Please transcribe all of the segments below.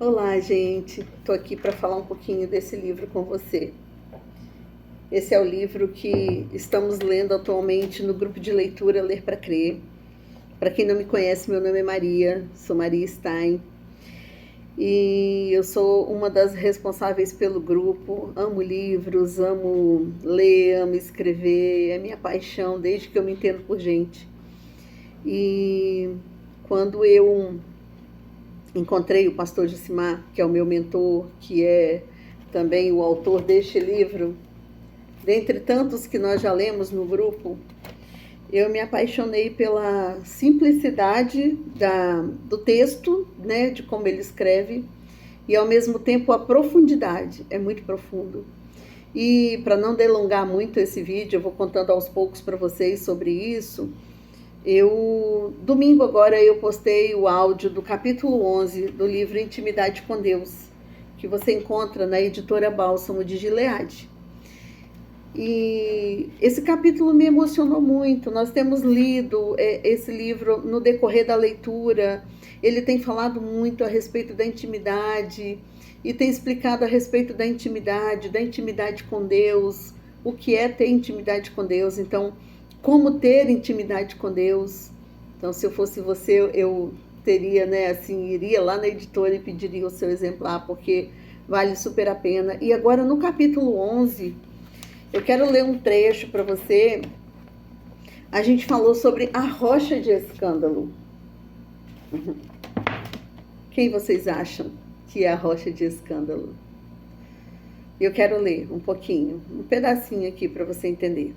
Olá, gente. Estou aqui para falar um pouquinho desse livro com você. Esse é o livro que estamos lendo atualmente no grupo de leitura Ler para Crer. Para quem não me conhece, meu nome é Maria, sou Maria Stein. E eu sou uma das responsáveis pelo grupo. Amo livros, amo ler, amo escrever. É minha paixão desde que eu me entendo por gente. E quando eu encontrei o pastor Josimar, que é o meu mentor, que é também o autor deste livro, dentre tantos que nós já lemos no grupo, eu me apaixonei pela simplicidade do texto, né, de como ele escreve, e ao mesmo tempo a profundidade, é muito profundo. E para não delongar muito esse vídeo, eu vou contando aos poucos para vocês sobre isso. Domingo agora eu postei o áudio do capítulo 11 do livro Intimidade com Deus, que você encontra na editora Bálsamo de Gileade. E esse capítulo me emocionou muito. Nós temos lido esse livro no decorrer da leitura. Ele tem falado muito a respeito da intimidade e tem explicado a respeito da intimidade com Deus, o que é ter intimidade com Deus. Então, como ter intimidade com Deus. Então, se eu fosse você, eu teria, iria lá na editora e pediria o seu exemplar, porque vale super a pena. E agora, no capítulo 11, eu quero ler um trecho para você. A gente falou sobre a rocha de escândalo. Quem vocês acham que é a rocha de escândalo? Eu quero ler um pouquinho, um pedacinho aqui para você entender.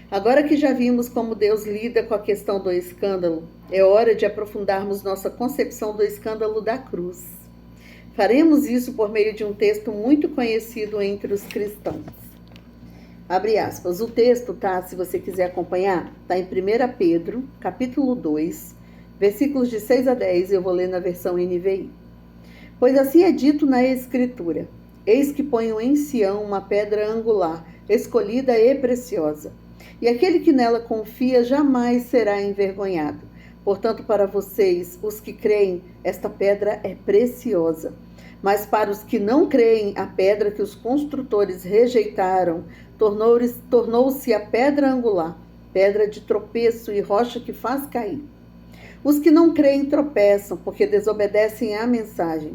Agora que já vimos como Deus lida com a questão do escândalo, é hora de aprofundarmos nossa concepção do escândalo da cruz. Faremos isso por meio de um texto muito conhecido entre os cristãos. Abre aspas. O texto, se você quiser acompanhar, está em 1 Pedro, capítulo 2, versículos de 6 a 10, eu vou ler na versão NVI. Pois assim é dito na Escritura: eis que ponho em Sião uma pedra angular, escolhida e preciosa. E aquele que nela confia jamais será envergonhado. Portanto, para vocês, os que creem, esta pedra é preciosa. Mas para os que não creem, a pedra que os construtores rejeitaram tornou-se a pedra angular, pedra de tropeço e rocha que faz cair. Os que não creem tropeçam, porque desobedecem à mensagem,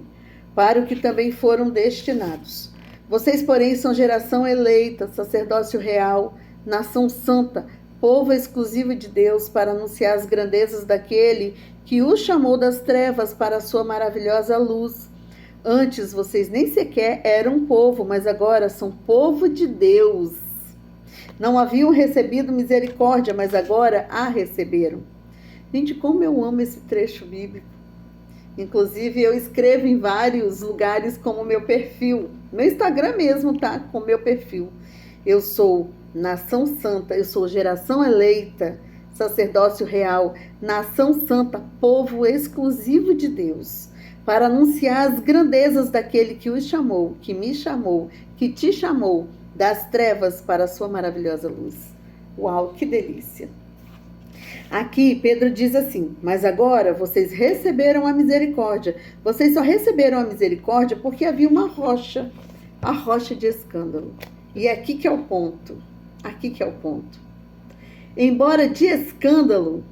para o que também foram destinados. Vocês, porém, são geração eleita, sacerdócio real, nação santa, povo exclusivo de Deus, para anunciar as grandezas daquele que os chamou das trevas para a sua maravilhosa luz. Antes vocês nem sequer eram povo, mas agora são povo de Deus. Não haviam recebido misericórdia, mas agora a receberam. Gente, como eu amo esse trecho bíblico. Inclusive, eu escrevo em vários lugares como meu perfil. No Instagram mesmo, com meu perfil. Eu sou nação santa, eu sou geração eleita, sacerdócio real, nação santa, povo exclusivo de Deus, para anunciar as grandezas daquele que os chamou, que me chamou, que te chamou das trevas para a sua maravilhosa luz. Uau, que delícia! Aqui Pedro diz assim: mas agora vocês receberam a misericórdia. Vocês só receberam a misericórdia porque havia uma rocha, a rocha de escândalo. E é aqui que é o ponto. Aqui que é o ponto. Embora de escândalo,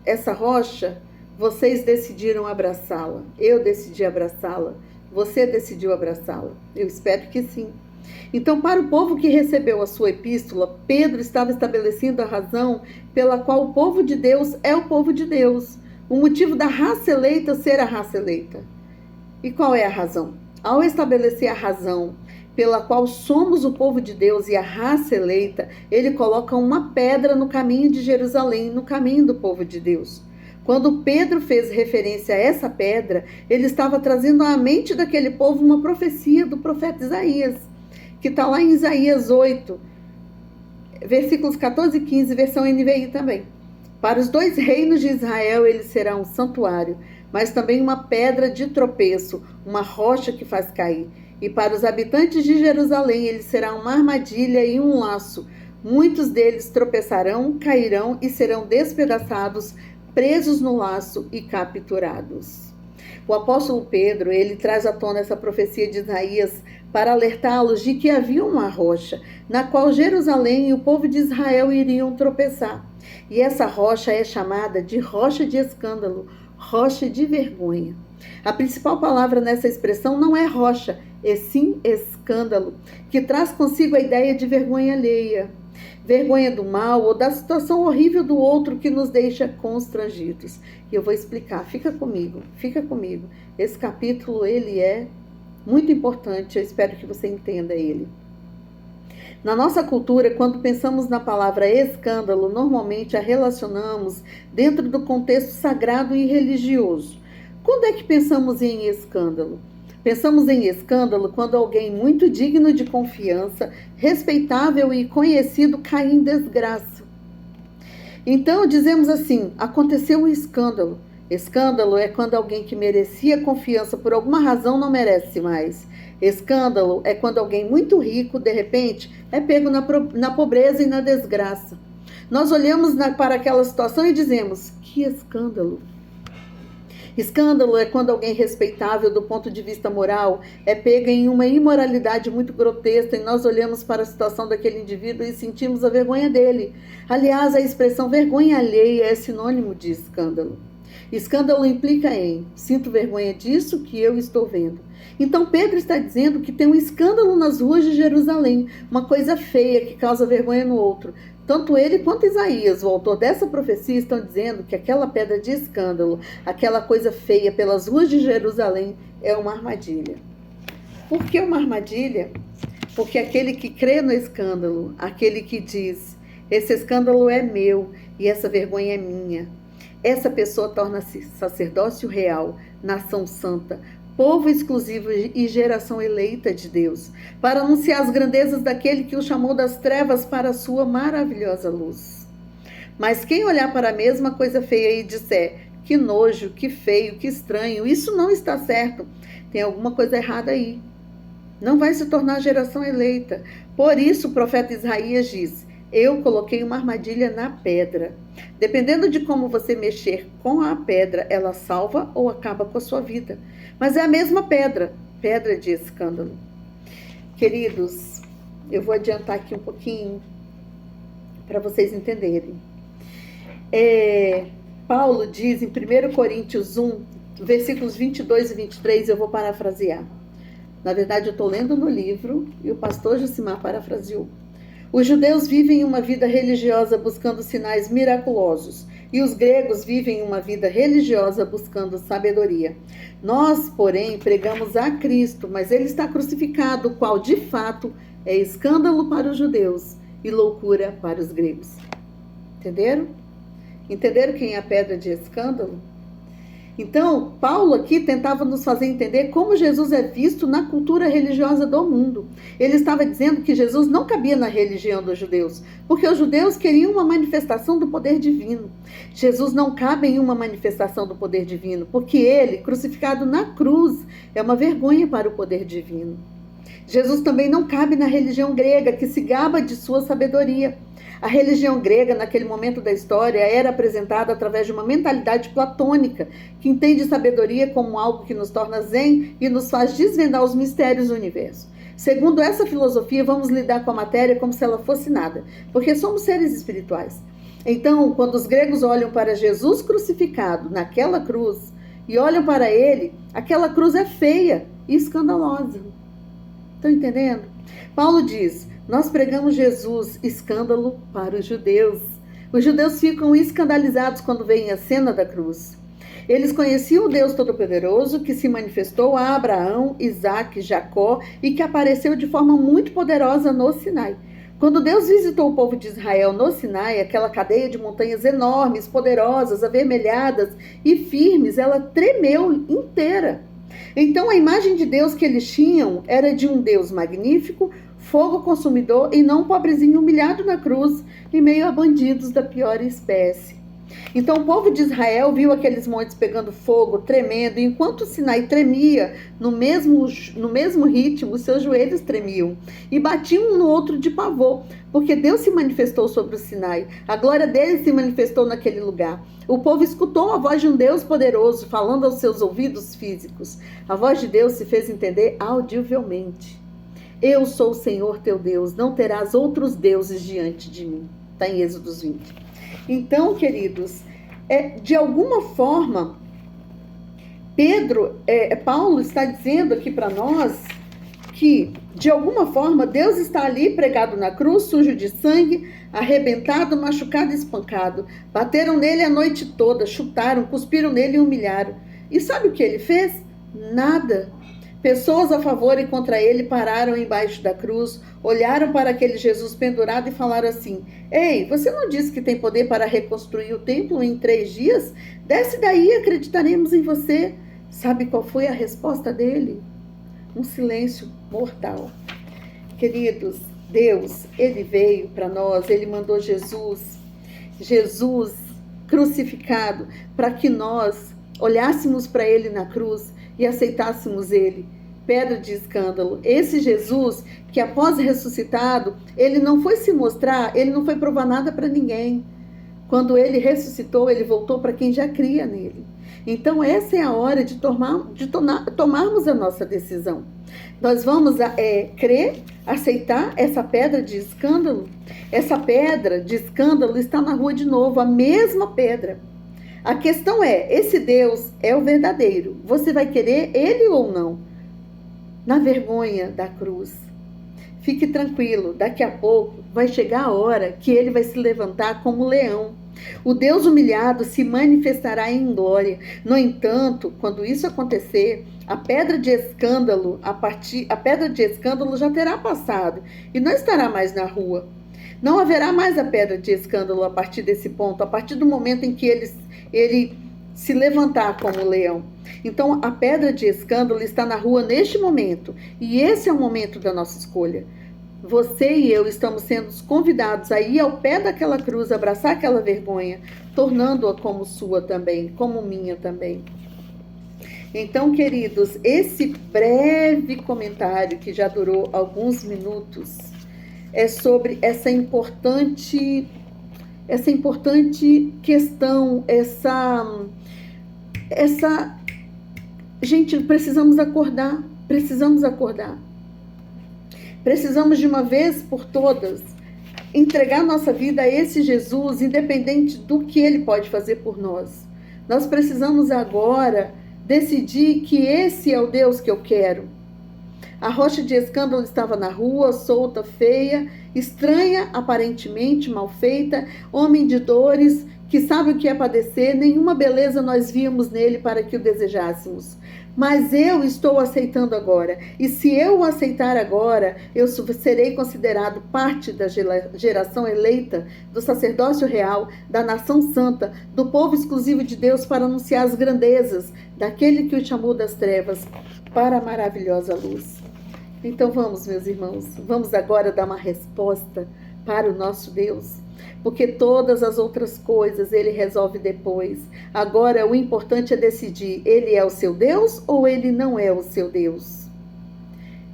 essa rocha, vocês decidiram abraçá-la. Eu decidi abraçá-la. Você decidiu abraçá-la. Eu espero que sim. Então, para o povo que recebeu a sua epístola, Pedro estava estabelecendo a razão pela qual o povo de Deus é o povo de Deus. O motivo da raça eleita ser a raça eleita. E qual é a razão? Ao estabelecer a razão pela qual somos o povo de Deus e a raça eleita, ele coloca uma pedra no caminho de Jerusalém, no caminho do povo de Deus. Quando Pedro fez referência a essa pedra, ele estava trazendo à mente daquele povo uma profecia do profeta Isaías, que está lá em Isaías 8, versículos 14 e 15, versão NVI também. Para os dois reinos de Israel ele será um santuário, mas também uma pedra de tropeço, uma rocha que faz cair. E para os habitantes de Jerusalém ele será uma armadilha e um laço. Muitos deles tropeçarão, cairão e serão despedaçados, presos no laço e capturados. O apóstolo Pedro, ele traz à tona essa profecia de Isaías para alertá-los de que havia uma rocha, na qual Jerusalém e o povo de Israel iriam tropeçar. E essa rocha é chamada de rocha de escândalo, rocha de vergonha. A principal palavra nessa expressão não é rocha, e sim escândalo, que traz consigo a ideia de vergonha alheia, vergonha do mal ou da situação horrível do outro que nos deixa constrangidos. E eu vou explicar, fica comigo. Esse capítulo, ele é muito importante, eu espero que você entenda ele. Na nossa cultura, quando pensamos na palavra escândalo, normalmente a relacionamos dentro do contexto sagrado e religioso. Quando é que pensamos em escândalo? Pensamos em escândalo quando alguém muito digno de confiança, respeitável e conhecido cai em desgraça. Então dizemos assim, aconteceu um escândalo. Escândalo é quando alguém que merecia confiança por alguma razão não merece mais. Escândalo é quando alguém muito rico, de repente, é pego na pobreza e na desgraça. Nós olhamos para aquela situação e dizemos, que escândalo! Escândalo é quando alguém respeitável do ponto de vista moral é pega em uma imoralidade muito grotesca e nós olhamos para a situação daquele indivíduo e sentimos a vergonha dele. Aliás, a expressão vergonha alheia é sinônimo de escândalo. Escândalo implica em sinto vergonha disso que eu estou vendo. Então Pedro está dizendo que tem um escândalo nas ruas de Jerusalém, uma coisa feia que causa vergonha no outro. Tanto ele quanto Isaías, o autor dessa profecia, estão dizendo que aquela pedra de escândalo, aquela coisa feia pelas ruas de Jerusalém, é uma armadilha. Por que uma armadilha? Porque aquele que crê no escândalo, aquele que diz, esse escândalo é meu e essa vergonha é minha, essa pessoa torna-se sacerdócio real, nação santa, povo exclusivo e geração eleita de Deus, para anunciar as grandezas daquele que o chamou das trevas para a sua maravilhosa luz. Mas quem olhar para a mesma coisa feia e disser, que nojo, que feio, que estranho, isso não está certo, tem alguma coisa errada aí. Não vai se tornar geração eleita. Por isso o profeta Isaías diz, eu coloquei uma armadilha na pedra. Dependendo de como você mexer com a pedra, ela salva ou acaba com a sua vida. Mas é a mesma pedra, pedra de escândalo. Queridos, eu vou adiantar aqui um pouquinho para vocês entenderem. Paulo diz em 1 Coríntios 1, versículos 22 e 23, eu vou parafrasear. Na verdade, eu estou lendo no livro e o pastor Josimar parafraseou. Os judeus vivem uma vida religiosa buscando sinais miraculosos e os gregos vivem uma vida religiosa buscando sabedoria. Nós, porém, pregamos a Cristo, mas ele está crucificado, o qual, de fato, é escândalo para os judeus e loucura para os gregos. Entenderam? Entenderam quem é a pedra de escândalo? Então, Paulo aqui tentava nos fazer entender como Jesus é visto na cultura religiosa do mundo. Ele estava dizendo que Jesus não cabia na religião dos judeus, porque os judeus queriam uma manifestação do poder divino. Jesus não cabe em uma manifestação do poder divino, porque ele, crucificado na cruz, é uma vergonha para o poder divino. Jesus também não cabe na religião grega, que se gaba de sua sabedoria. A religião grega, naquele momento da história, era apresentada através de uma mentalidade platônica, que entende sabedoria como algo que nos torna zen e nos faz desvendar os mistérios do universo. Segundo essa filosofia, vamos lidar com a matéria como se ela fosse nada, porque somos seres espirituais. Então, quando os gregos olham para Jesus crucificado naquela cruz e olham para ele, aquela cruz é feia e escandalosa. Estão entendendo? Paulo diz, nós pregamos Jesus, escândalo para os judeus. Os judeus ficam escandalizados quando veem a cena da cruz. Eles conheciam o Deus Todo-Poderoso que se manifestou a Abraão, Isaque, Jacó e que apareceu de forma muito poderosa no Sinai. Quando Deus visitou o povo de Israel no Sinai, aquela cadeia de montanhas enormes, poderosas, avermelhadas e firmes, ela tremeu inteira. Então a imagem de Deus que eles tinham era de um Deus magnífico, fogo consumidor e não um pobrezinho humilhado na cruz, em meio a bandidos da pior espécie. Então o povo de Israel viu aqueles montes pegando fogo, tremendo, e enquanto o Sinai tremia, no mesmo ritmo, seus joelhos tremiam, e batiam um no outro de pavor, porque Deus se manifestou sobre o Sinai, a glória dele se manifestou naquele lugar. O povo escutou a voz de um Deus poderoso, falando aos seus ouvidos físicos. A voz de Deus se fez entender audivelmente. Eu sou o Senhor teu Deus, não terás outros deuses diante de mim. Está em Êxodos 20. Então, queridos, de alguma forma, Paulo está dizendo aqui para nós que, de alguma forma, Deus está ali pregado na cruz, sujo de sangue, arrebentado, machucado e espancado. Bateram nele a noite toda, chutaram, cuspiram nele e humilharam. E sabe o que ele fez? Nada. Pessoas a favor e contra ele pararam embaixo da cruz, olharam para aquele Jesus pendurado e falaram assim: Ei, você não disse que tem poder para reconstruir o templo em 3 dias? Desce daí e acreditaremos em você. Sabe qual foi a resposta dele? Um silêncio mortal. Queridos, Deus, ele veio para nós, ele mandou Jesus crucificado, para que nós olhássemos para ele na cruz e aceitássemos ele. Pedra de escândalo. Esse Jesus, que após ressuscitado, ele não foi se mostrar, ele não foi provar nada para ninguém. Quando ele ressuscitou, ele voltou para quem já cria nele. Então essa é a hora de tomarmos a nossa decisão. Nós vamos crer, aceitar essa pedra de escândalo? Essa pedra de escândalo está na rua de novo, a mesma pedra. A questão é, esse Deus é o verdadeiro. Você vai querer ele ou não? Na vergonha da cruz. Fique tranquilo, daqui a pouco vai chegar a hora que ele vai se levantar como leão. O Deus humilhado se manifestará em glória. No entanto, quando isso acontecer, a pedra de escândalo já terá passado e não estará mais na rua. Não haverá mais a pedra de escândalo a partir desse ponto, a partir do momento em que ele se levantar como leão. Então, a pedra de escândalo está na rua neste momento, e esse é o momento da nossa escolha. Você e eu estamos sendo convidados a ir ao pé daquela cruz, abraçar aquela vergonha, tornando-a como sua também, como minha também. Então, queridos, esse breve comentário, que já durou alguns minutos, é sobre essa importante questão, gente, precisamos acordar. Precisamos de uma vez por todas entregar nossa vida a esse Jesus, independente do que ele pode fazer por nós. Nós precisamos agora decidir que esse é o Deus que eu quero. A rocha de escândalo estava na rua, solta, feia, estranha, aparentemente mal feita, homem de dores, que sabe o que é padecer. Nenhuma beleza nós víamos nele para que o desejássemos. Mas eu estou aceitando agora, e se eu o aceitar agora, eu serei considerado parte da geração eleita, do sacerdócio real, da nação santa, do povo exclusivo de Deus, para anunciar as grandezas daquele que o chamou das trevas para a maravilhosa luz. Então vamos, meus irmãos, vamos agora dar uma resposta para o nosso Deus, porque todas as outras coisas ele resolve depois. Agora o importante é decidir, ele é o seu Deus ou ele não é o seu Deus?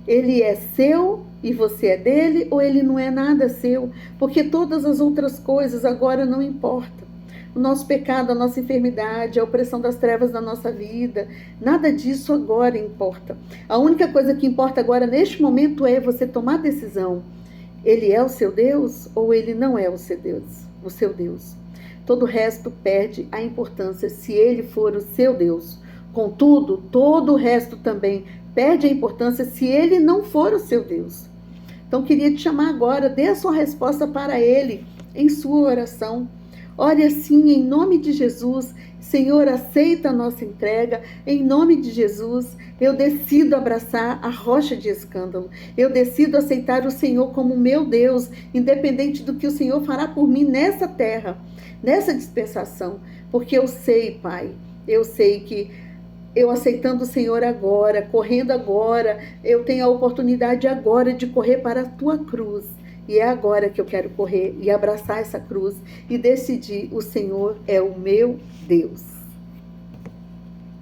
Ele é seu e você é dele, ou ele não é nada seu? Porque todas as outras coisas agora não importam. O nosso pecado, a nossa enfermidade, a opressão das trevas na nossa vida, nada disso agora importa. A única coisa que importa agora, neste momento, é você tomar a decisão. Ele é o seu Deus ou ele não é o seu Deus? Todo o resto perde a importância se ele for o seu Deus. Contudo, todo o resto também perde a importância se ele não for o seu Deus. Então, queria te chamar agora, dê a sua resposta para ele em sua oração. Ore assim, em nome de Jesus. Senhor, aceita a nossa entrega. Em nome de Jesus, eu decido abraçar a rocha de escândalo. Eu decido aceitar o Senhor como meu Deus, independente do que o Senhor fará por mim nessa terra, nessa dispensação. Porque eu sei, Pai, eu sei que eu aceitando o Senhor agora, correndo agora, eu tenho a oportunidade agora de correr para a tua cruz E é agora que eu quero correr e abraçar essa cruz e decidir: o Senhor é o meu Deus.